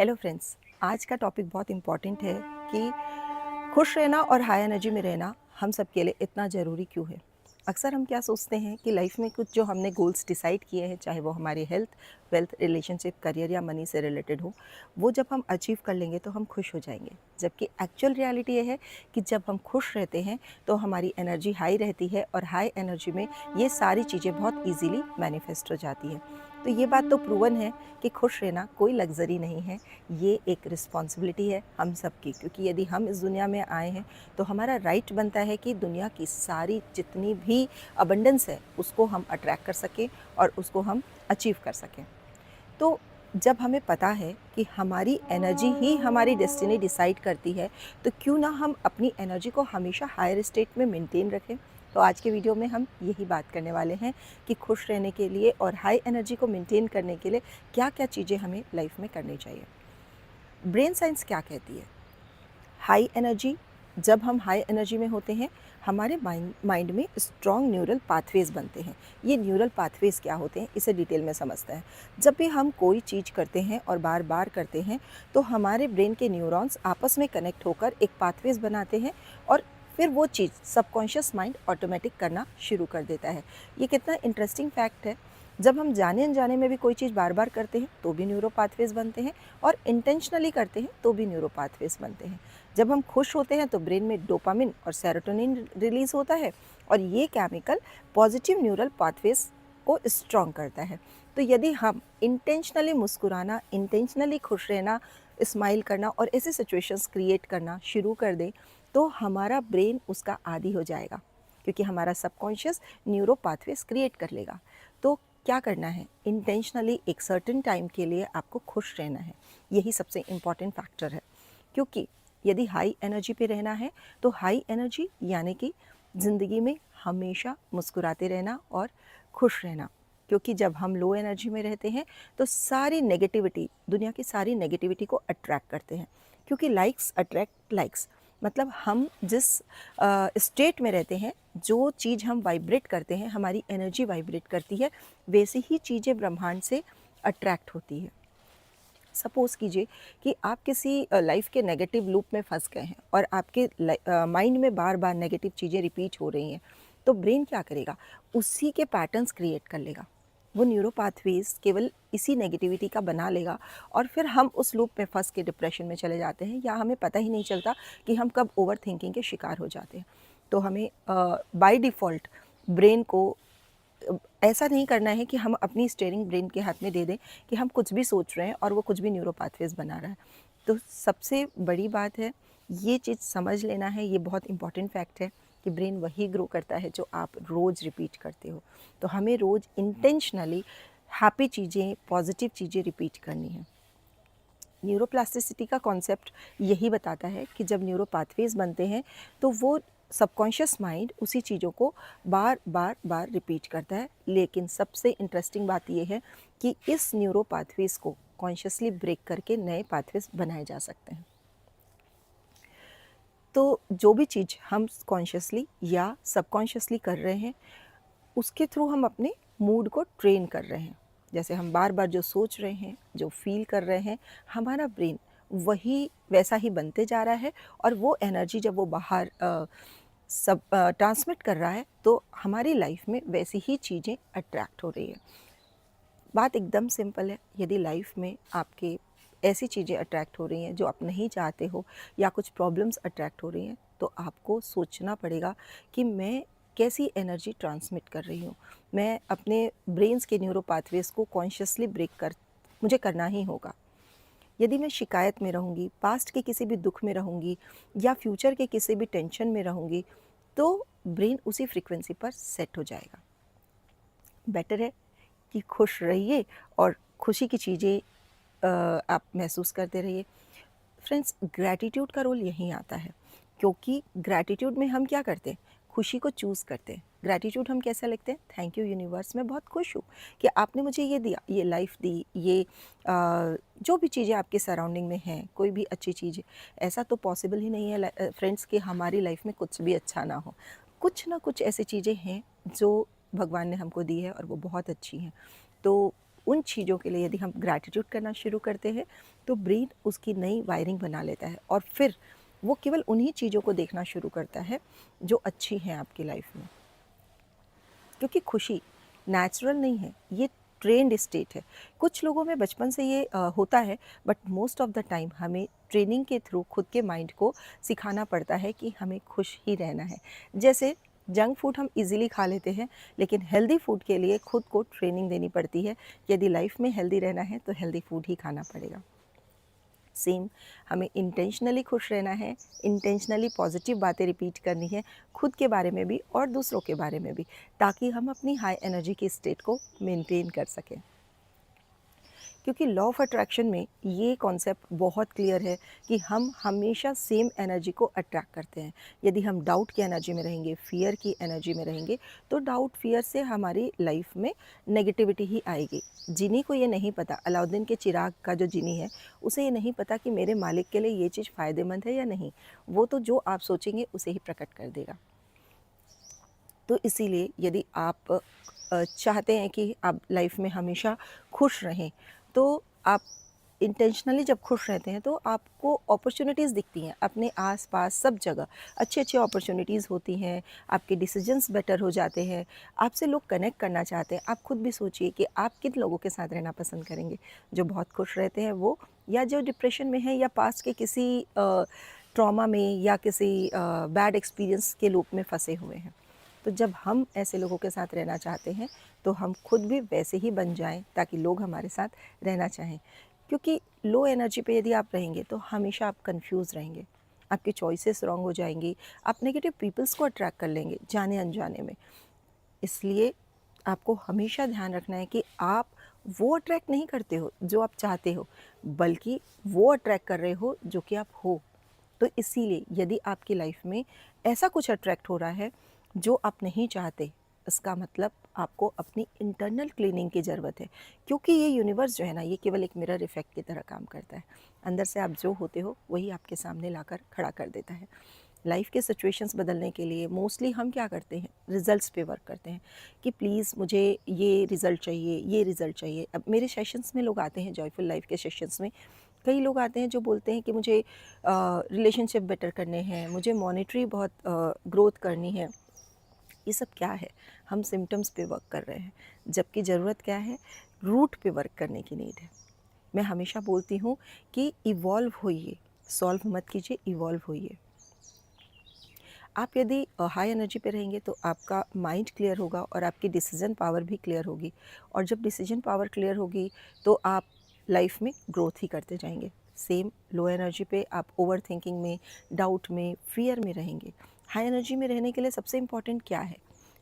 Hello friends, आज का topic बहुत इम्पॉर्टेंट है कि खुश रहना और हाई एनर्जी में रहना हम सब के लिए इतना ज़रूरी क्यों है। अक्सर हम क्या सोचते हैं कि लाइफ में कुछ जो हमने गोल्स डिसाइड किए हैं, चाहे वो हमारी हेल्थ, वेल्थ, रिलेशनशिप, करियर या मनी से रिलेटेड हो, वो जब हम अचीव कर लेंगे तो हम खुश हो जाएंगे। जबकि एक्चुअल रियलिटी ये है कि जब हम खुश रहते हैं तो हमारी एनर्जी हाई रहती है और हाई एनर्जी में ये सारी चीज़ें बहुत ईजीली मैनिफेस्ट हो जाती है। तो ये बात तो प्रूवन है कि खुश रहना कोई लग्जरी नहीं है, ये एक रिस्पॉन्सिबिलिटी है हम सब की। क्योंकि यदि हम इस दुनिया में आए हैं तो हमारा राइट बनता है कि दुनिया की सारी जितनी भी अबंडेंस है उसको हम अट्रैक्ट कर सकें और उसको हम अचीव कर सकें। तो जब हमें पता है कि हमारी एनर्जी ही हमारी डेस्टिनी डिसाइड करती है, तो क्यों ना हम अपनी एनर्जी को हमेशा हायर स्टेट में मेंटेन रखें। तो आज के वीडियो में हम यही बात करने वाले हैं कि खुश रहने के लिए और हाई एनर्जी को मेंटेन करने के लिए क्या क्या चीज़ें हमें लाइफ में करनी चाहिए। ब्रेन साइंस क्या कहती है? हाई एनर्जी, जब हम हाई एनर्जी में होते हैं हमारे माइंड में स्ट्रॉन्ग न्यूरल पाथवेज बनते हैं। ये न्यूरल पाथवेज क्या होते हैं इसे डिटेल में समझते हैं। जब भी हम कोई चीज़ करते हैं और बार बार करते हैं तो हमारे ब्रेन के न्यूरॉन्स आपस में कनेक्ट होकर एक पाथवेज बनाते हैं और फिर वो चीज़ सबकॉन्शियस माइंड ऑटोमेटिक करना शुरू कर देता है। ये कितना इंटरेस्टिंग फैक्ट है। जब हम जाने अनजाने में भी कोई चीज़ बार बार करते हैं तो भी न्यूरो पाथवेज बनते हैं और इंटेंशनली करते हैं तो भी न्यूरो पाथवेज बनते हैं। जब हम खुश होते हैं तो ब्रेन में डोपामिन और सेरोटोनिन रिलीज़ होता है और ये केमिकल पॉजिटिव न्यूरल पाथवेज को स्ट्रॉन्ग करता है। तो यदि हम इंटेंशनली मुस्कुराना, इंटेंशनली खुश रहना, स्माइल करना और ऐसे सिचुएशंस क्रिएट करना शुरू कर दें तो हमारा ब्रेन उसका आदी हो जाएगा, क्योंकि हमारा सबकॉन्शियस न्यूरो पाथवेज क्रिएट कर लेगा। तो क्या करना है? इंटेंशनली एक सर्टेन टाइम के लिए आपको खुश रहना है। यही सबसे इम्पॉर्टेंट फैक्टर है। क्योंकि यदि हाई एनर्जी पे रहना है तो हाई एनर्जी यानी कि ज़िंदगी में हमेशा मुस्कुराते रहना और खुश रहना। क्योंकि जब हम लो एनर्जी में रहते हैं तो सारी नेगेटिविटी, दुनिया की सारी नेगेटिविटी को अट्रैक्ट करते हैं। क्योंकि लाइक्स अट्रैक्ट लाइक्स, मतलब हम जिस स्टेट में रहते हैं, जो चीज़ हम वाइब्रेट करते हैं, हमारी एनर्जी वाइब्रेट करती है, वैसी ही चीज़ें ब्रह्मांड से अट्रैक्ट होती है। सपोज़ कीजिए कि आप किसी लाइफ के नेगेटिव लूप में फंस गए हैं और आपके माइंड में बार बार नेगेटिव चीज़ें रिपीट हो रही हैं, तो ब्रेन क्या करेगा? उसी के पैटर्न्स क्रिएट कर लेगा। वो न्यूरो पाथवेज केवल इसी नेगेटिविटी का बना लेगा और फिर हम उस लूप में फंस के डिप्रेशन में चले जाते हैं या हमें पता ही नहीं चलता कि हम कब ओवर थिंकिंग के शिकार हो जाते हैं। तो हमें बाय डिफ़ॉल्ट ब्रेन को ऐसा नहीं करना है कि हम अपनी स्टीयरिंग ब्रेन के हाथ में दे दें कि हम कुछ भी सोच रहे हैं और वो कुछ भी न्यूरो पाथवेज बना रहा है। तो सबसे बड़ी बात है, ये चीज़ समझ लेना है। ये बहुत इंपॉर्टेंट फैक्ट है कि ब्रेन वही ग्रो करता है जो आप रोज़ रिपीट करते हो। तो हमें रोज़ इंटेंशनली हैप्पी चीज़ें, पॉजिटिव चीज़ें रिपीट करनी है। न्यूरोप्लास्टिसिटी का कॉन्सेप्ट यही बताता है कि जब न्यूरो पाथवेज बनते हैं तो वो सबकॉन्शियस माइंड उसी चीज़ों को बार बार बार रिपीट करता है। लेकिन सबसे इंटरेस्टिंग बात यह है कि इस न्यूरो पाथवेज को कॉन्शियसली ब्रेक करके नए पाथवेज बनाए जा सकते हैं। तो जो भी चीज़ हम कॉन्शियसली या सबकॉन्शियसली कर रहे हैं उसके थ्रू हम अपने मूड को ट्रेन कर रहे हैं। जैसे हम बार बार जो सोच रहे हैं, जो फील कर रहे हैं, हमारा ब्रेन वही वैसा ही बनते जा रहा है और वो एनर्जी जब वो बाहर सब ट्रांसमिट कर रहा है तो हमारी लाइफ में वैसी ही चीज़ें अट्रैक्ट हो रही है। बात एकदम सिंपल है। यदि लाइफ में आपके ऐसी चीज़ें अट्रैक्ट हो रही हैं जो आप नहीं चाहते हो या कुछ प्रॉब्लम्स अट्रैक्ट हो रही हैं, तो आपको सोचना पड़ेगा कि मैं कैसी एनर्जी ट्रांसमिट कर रही हूँ। मैं अपने ब्रेन्स के न्यूरो पाथवेज को कॉन्शियसली ब्रेक कर मुझे करना ही होगा। यदि मैं शिकायत में रहूँगी, पास्ट के किसी भी दुख में रहूँगी या फ्यूचर के किसी भी टेंशन में रहूँगी, तो ब्रेन उसी फ्रीक्वेंसी पर सेट हो जाएगा। बेटर है कि खुश रहिए और खुशी की चीज़ें आप महसूस करते रहिए। फ्रेंड्स, ग्रैटिट्यूड का रोल यहीं आता है, क्योंकि ग्रैटिट्यूड में हम क्या करते हैं? खुशी को चूज़ करते हैं। ग्रैटिट्यूड हम कैसे लिखते हैं? थैंक यू यूनिवर्स, मैं बहुत खुश हूँ कि आपने मुझे ये दिया, ये लाइफ दी, ये जो भी चीज़ें आपके सराउंडिंग में हैं, कोई भी अच्छी चीज़ है। ऐसा तो पॉसिबल ही नहीं है फ्रेंड्स कि हमारी लाइफ में कुछ भी अच्छा ना हो। कुछ ना कुछ ऐसी चीज़ें हैं जो भगवान ने हमको दी है और वो बहुत अच्छी हैं। तो उन चीज़ों के लिए यदि हम ग्रैटिट्यूड करना शुरू करते हैं तो ब्रेन उसकी नई वायरिंग बना लेता है और फिर वो केवल उन्हीं चीज़ों को देखना शुरू करता है जो अच्छी हैं आपकी लाइफ में। क्योंकि खुशी नेचुरल नहीं है, ये ट्रेंड स्टेट है। कुछ लोगों में बचपन से ये होता है, but most of the time हमें ट्रेनिंग के थ्रू खुद के माइंड को सिखाना पड़ता है कि हमें खुश ही रहना है। जैसे जंक फूड हम इजीली खा लेते हैं, लेकिन हेल्दी फूड के लिए खुद को ट्रेनिंग देनी पड़ती है। यदि लाइफ में हेल्दी रहना है तो हेल्दी फूड ही खाना पड़ेगा। सेम हमें इंटेंशनली खुश रहना है, इंटेंशनली पॉजिटिव बातें रिपीट करनी है, खुद के बारे में भी और दूसरों के बारे में भी, ताकि हम अपनी हाई एनर्जी की स्टेट को मेंटेन कर सकें। क्योंकि लॉ ऑफ अट्रैक्शन में ये कॉन्सेप्ट बहुत क्लियर है कि हम हमेशा सेम एनर्जी को अट्रैक्ट करते हैं। यदि हम डाउट की एनर्जी में रहेंगे, फियर की एनर्जी में रहेंगे, तो डाउट फियर से हमारी लाइफ में नेगेटिविटी ही आएगी। जिनी को ये नहीं पता, अलाउद्दीन के चिराग का जो जिनी है, उसे ये नहीं पता कि मेरे मालिक के लिए ये चीज़ फ़ायदेमंद है या नहीं। वो तो जो आप सोचेंगे उसे ही प्रकट कर देगा। तो इसीलिए यदि आप चाहते हैं कि आप लाइफ में हमेशा खुश रहें, तो आप इंटेंशनली जब खुश रहते हैं तो आपको अपॉर्चुनिटीज़ दिखती हैं अपने आस-पास सब जगह। अच्छी-अच्छी अपॉर्चुनिटीज़ होती हैं, आपके डिसीजंस बेटर हो जाते हैं, आपसे लोग कनेक्ट करना चाहते हैं। आप खुद भी सोचिए कि आप किन लोगों के साथ रहना पसंद करेंगे? जो बहुत खुश रहते हैं वो, या जो डिप्रेशन में है, या पास्ट के किसी ट्रॉमा में या किसी बैड एक्सपीरियंस के लूप में फँसे हुए हैं। तो जब हम ऐसे लोगों के साथ रहना चाहते हैं तो हम खुद भी वैसे ही बन जाएं ताकि लोग हमारे साथ रहना चाहें। क्योंकि लो एनर्जी पे यदि आप रहेंगे तो हमेशा आप कंफ्यूज रहेंगे, आपकी चॉइसेस रॉन्ग हो जाएंगी, आप नेगेटिव पीपल्स को अट्रैक्ट कर लेंगे जाने अनजाने में। इसलिए आपको हमेशा ध्यान रखना है कि आप वो अट्रैक्ट नहीं करते हो जो आप चाहते हो, बल्कि वो अट्रैक्ट कर रहे हो जो कि आप हो। तो इसीलिए यदि आपकी लाइफ में ऐसा कुछ अट्रैक्ट हो रहा है जो आप नहीं चाहते, इसका मतलब आपको अपनी इंटरनल क्लीनिंग की ज़रूरत है। क्योंकि ये यूनिवर्स जो है ना, ये केवल एक मिरर इफ़ेक्ट की तरह काम करता है। अंदर से आप जो होते हो वही आपके सामने लाकर खड़ा कर देता है। लाइफ के सिचुएशंस बदलने के लिए मोस्टली हम क्या करते हैं, रिजल्ट्स पे वर्क करते हैं कि प्लीज़ मुझे ये रिज़ल्ट चाहिए, ये रिज़ल्ट चाहिए। अब मेरे सेशंस में लोग आते हैं, जॉयफुल लाइफ के सेशंस में कई लोग आते हैं जो बोलते हैं कि मुझे रिलेशनशिप बेटर करने हैं, मुझे मॉनेटरी बहुत ग्रोथ करनी है। ये सब क्या है? हम सिम्टम्स पे वर्क कर रहे हैं, जबकि ज़रूरत क्या है, रूट पे वर्क करने की नीड है। मैं हमेशा बोलती हूँ कि इवॉल्व होइए, सॉल्व मत कीजिए, इवॉल्व होइए। आप यदि हाई एनर्जी पे रहेंगे तो आपका माइंड क्लियर होगा और आपकी डिसीजन पावर भी क्लियर होगी, और जब डिसीजन पावर क्लियर होगी तो आप लाइफ में ग्रोथ ही करते जाएंगे। सेम लो एनर्जी पे आप ओवर थिंकिंग में, डाउट में, फियर में रहेंगे। हाई एनर्जी में रहने के लिए सबसे इम्पॉर्टेंट क्या है?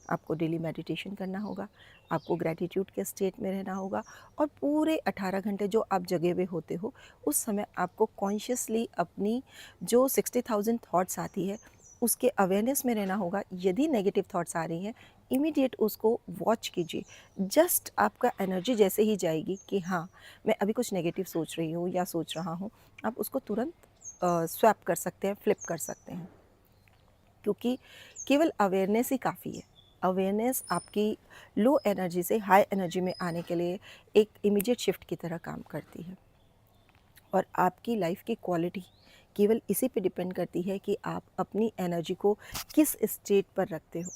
आपको डेली मेडिटेशन करना होगा, आपको ग्रैटिट्यूड के स्टेट में रहना होगा, और पूरे 18 घंटे जो आप जगे हुए होते हो उस समय आपको कॉन्शियसली अपनी जो 60,000 थॉट्स आती है उसके अवेयरनेस में रहना होगा। यदि नेगेटिव थॉट्स आ रही हैं, इमीडिएट उसको वॉच कीजिए। जस्ट आपका एनर्जी जैसे ही जाएगी कि हाँ मैं अभी कुछ नेगेटिव सोच रही हूँ या सोच रहा हूँ, आप उसको तुरंत स्वैप कर सकते हैं, फ्लिप कर सकते हैं। क्योंकि केवल अवेयरनेस ही काफ़ी है। अवेयरनेस आपकी लो एनर्जी से हाई एनर्जी में आने के लिए एक इमीडिएट शिफ्ट की तरह काम करती है। और आपकी लाइफ की क्वालिटी केवल इसी पे डिपेंड करती है कि आप अपनी एनर्जी को किस स्टेट पर रखते हो।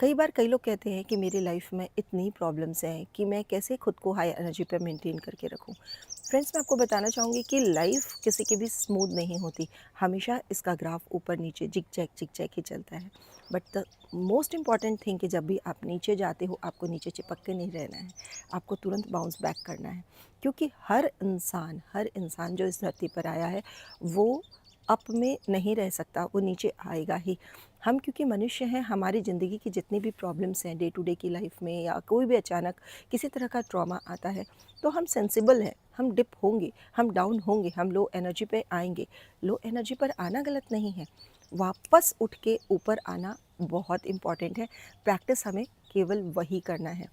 कई बार कई लोग कहते हैं कि मेरी लाइफ में इतनी प्रॉब्लम्स हैं कि मैं कैसे खुद को हाई एनर्जी पर मेंटेन करके रखूं। फ्रेंड्स, मैं आपको बताना चाहूँगी कि लाइफ किसी की भी स्मूथ नहीं होती। हमेशा इसका ग्राफ ऊपर नीचे जिग जैग ही चलता है। But the most important thing कि जब भी आप नीचे जाते हो, आपको नीचे चिपक के नहीं रहना है, आपको तुरंत बाउंस बैक करना है। क्योंकि हर इंसान जो इस धरती पर आया है वो अप में नहीं रह सकता, वो नीचे आएगा ही। हम क्योंकि मनुष्य हैं, हमारी ज़िंदगी की जितनी भी प्रॉब्लम्स हैं डे टू डे की लाइफ में, या कोई भी अचानक किसी तरह का ट्रॉमा आता है, तो हम सेंसिबल हैं, हम डिप होंगे, हम डाउन होंगे, हम लो एनर्जी पे आएंगे। लो एनर्जी पर आना गलत नहीं है, वापस उठ के ऊपर आना बहुत इम्पॉर्टेंट है। प्रैक्टिस हमें केवल वही करना है।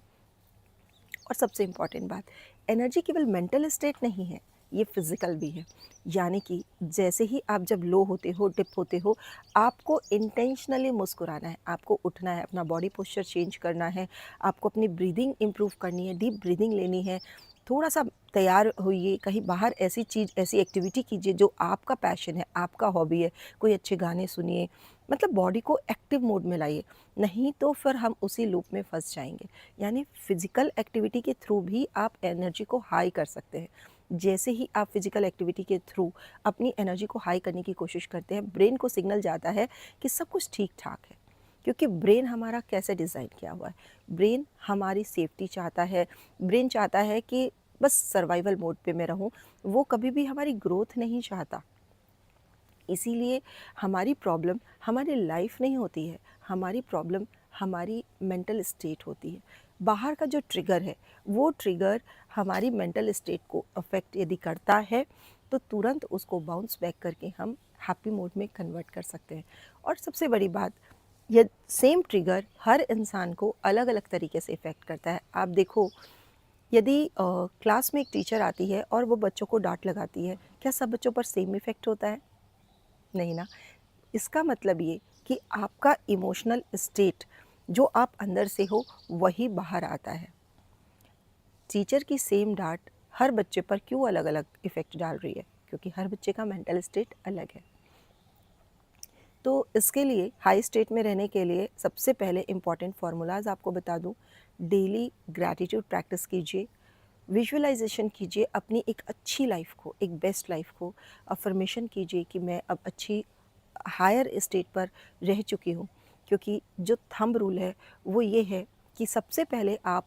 और सबसे इम्पॉर्टेंट बात, एनर्जी केवल मेंटल स्टेट नहीं है, ये फिज़िकल भी है। यानी कि जैसे ही आप जब लो होते हो, डिप होते हो, आपको इंटेंशनली मुस्कुराना है, आपको उठना है, अपना बॉडी पोस्चर चेंज करना है, आपको अपनी ब्रीदिंग इम्प्रूव करनी है, डीप ब्रीदिंग लेनी है, थोड़ा-सा तैयार होइए, कहीं बाहर ऐसी चीज़, ऐसी एक्टिविटी कीजिए जो आपका पैशन है, आपका हॉबी है, कोई अच्छे गाने सुनिए, मतलब बॉडी को एक्टिव मोड में लाइए, नहीं तो फिर हम उसी लूप में फँस जाएँगे। यानी फ़िज़िकल एक्टिविटी के थ्रू भी आप एनर्जी को हाई कर सकते हैं। जैसे ही आप फ़िज़िकल एक्टिविटी के थ्रू अपनी एनर्जी को हाई करने की कोशिश करते हैं, ब्रेन को सिग्नल जाता है कि सब कुछ ठीक-ठाक है। क्योंकि ब्रेन हमारा कैसे डिज़ाइन किया हुआ है, ब्रेन हमारी सेफ्टी चाहता है, ब्रेन चाहता है कि बस सर्वाइवल मोड पे मैं रहूं, वो कभी भी हमारी ग्रोथ नहीं चाहता। इसीलिए हमारी प्रॉब्लम हमारी लाइफ नहीं होती है, हमारी प्रॉब्लम हमारी मेंटल स्टेट होती है। बाहर का जो ट्रिगर है, वो ट्रिगर हमारी मेंटल स्टेट को अफेक्ट यदि करता है तो तुरंत उसको बाउंस बैक करके हम हैप्पी मोड में कन्वर्ट कर सकते हैं। और सबसे बड़ी बात, ये सेम ट्रिगर हर इंसान को अलग अलग तरीके से इफ़ेक्ट करता है। आप देखो, यदि क्लास में एक टीचर आती है और वो बच्चों को डांट लगाती है, क्या सब बच्चों पर सेम इफ़ेक्ट होता है? नहीं ना। इसका मतलब ये कि आपका इमोशनल स्टेट जो आप अंदर से हो वही बाहर आता है। टीचर की सेम डांट हर बच्चे पर क्यों अलग अलग इफ़ेक्ट डाल रही है? क्योंकि हर बच्चे का मेंटल स्टेट अलग है। तो इसके लिए हाई स्टेट में रहने के लिए सबसे पहले इम्पॉर्टेंट फार्मूलाज़ आपको बता दूं। डेली ग्रैटिट्यूड प्रैक्टिस कीजिए, विजुअलाइजेशन कीजिए अपनी एक अच्छी लाइफ को, एक बेस्ट लाइफ को। अफर्मेशन कीजिए कि मैं अब अच्छी हायर स्टेट पर रह चुकी हूँ। क्योंकि जो थंब रूल है वो ये है कि सबसे पहले आप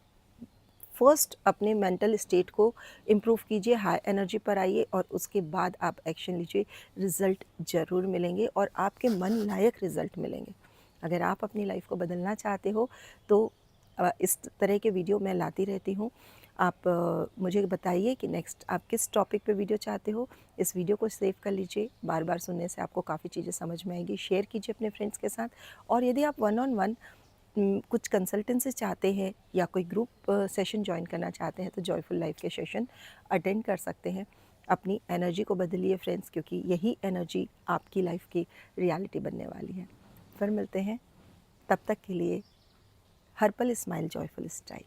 फर्स्ट अपने मेंटल स्टेट को इम्प्रूव कीजिए, हाई एनर्जी पर आइए और उसके बाद आप एक्शन लीजिए। रिज़ल्ट ज़रूर मिलेंगे और आपके मन लायक रिज़ल्ट मिलेंगे। अगर आप अपनी लाइफ को बदलना चाहते हो तो इस तरह के वीडियो मैं लाती रहती हूँ। आप मुझे बताइए कि नेक्स्ट आप किस टॉपिक पे वीडियो चाहते हो। इस वीडियो को सेव कर लीजिए, बार बार सुनने से आपको काफ़ी चीज़ें समझ में आएंगी। शेयर कीजिए अपने फ्रेंड्स के साथ। और यदि आप वन ऑन वन कुछ कंसल्टेंसी चाहते हैं या कोई ग्रुप सेशन ज्वाइन करना चाहते हैं तो जॉयफुल लाइफ के सेशन अटेंड कर सकते हैं। अपनी एनर्जी को बदलिए फ्रेंड्स, क्योंकि यही एनर्जी आपकी लाइफ की रियलिटी बनने वाली है। फिर मिलते हैं, तब तक के लिए हर पल स्माइल, जॉयफुल स्टाइल।